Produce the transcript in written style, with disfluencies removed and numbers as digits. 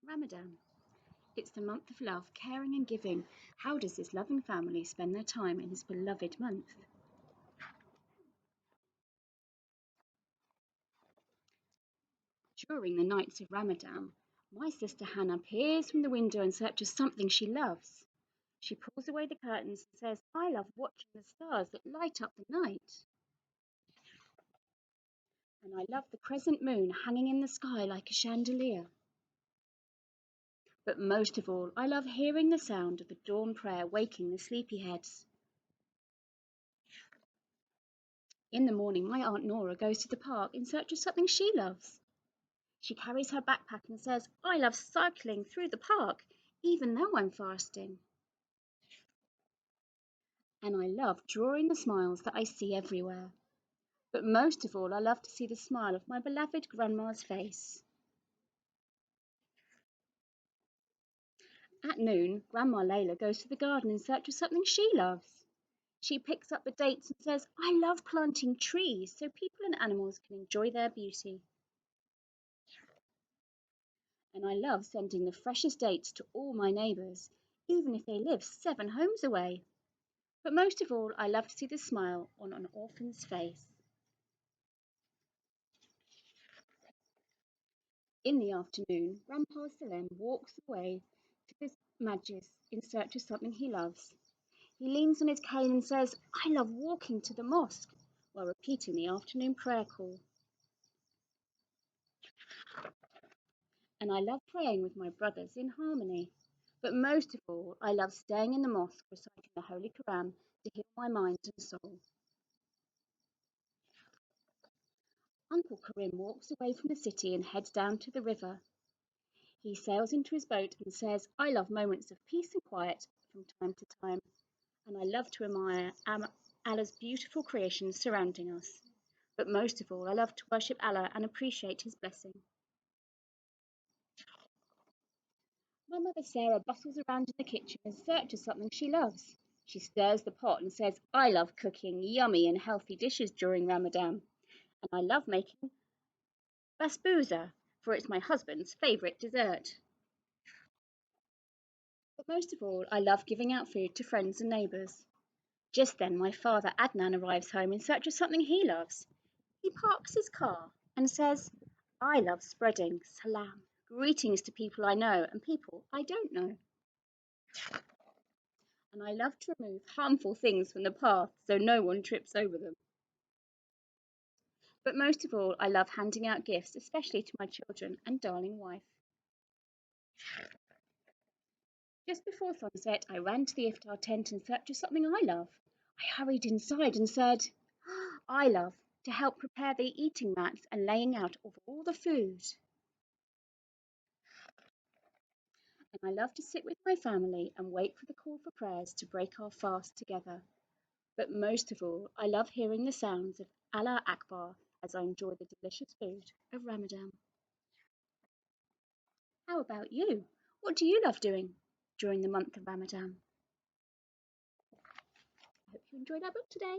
Ramadan. It's the month of love, caring, and giving. How does this loving family spend their time in this beloved month? During the nights of Ramadan, my sister Hannah peers from the window in search of something she loves. She pulls away the curtains and says, I love watching the stars that light up the night. And I love the crescent moon hanging in the sky like a chandelier. But most of all, I love hearing the sound of the dawn prayer waking the sleepyheads. In the morning, my Aunt Nora goes to the park in search of something she loves. She carries her backpack and says, I love cycling through the park, even though I'm fasting. And I love drawing the smiles that I see everywhere. But most of all, I love to see the smile of my beloved grandma's face. At noon, Grandma Layla goes to the garden in search of something she loves. She picks up the dates and says, I love planting trees so people and animals can enjoy their beauty. And I love sending the freshest dates to all my neighbours, even if they live 7 homes away. But most of all, I love to see the smile on an orphan's face. In the afternoon, Grandpa Salem walks away to his majlis in search of something he loves. He leans on his cane and says, I love walking to the mosque, while repeating the afternoon prayer call. And I love praying with my brothers in harmony. But most of all, I love staying in the mosque reciting the Holy Quran to heal my mind and soul. Uncle Karim walks away from the city and heads down to the river. He sails into his boat and says, I love moments of peace and quiet from time to time, and I love to admire Allah's beautiful creations surrounding us. But most of all, I love to worship Allah and appreciate his blessing. My mother Sarah bustles around in the kitchen in search of something she loves. She stirs the pot and says, I love cooking yummy and healthy dishes during Ramadan, and I love making basbousa, for it's my husband's favourite dessert. But most of all, I love giving out food to friends and neighbours. Just then, my father Adnan arrives home in search of something he loves. He parks his car and says, I love spreading salam, greetings to people I know and people I don't know. And I love to remove harmful things from the path so no one trips over them. But most of all, I love handing out gifts, especially to my children and darling wife. Just before sunset, I ran to the iftar tent in search of something I love. I hurried inside and said, I love to help prepare the eating mats and laying out of all the food. And I love to sit with my family and wait for the call for prayers to break our fast together. But most of all, I love hearing the sounds of Allah Akbar as I enjoy the delicious food of Ramadan. How about you? What do you love doing during the month of Ramadan? I hope you enjoyed our book today.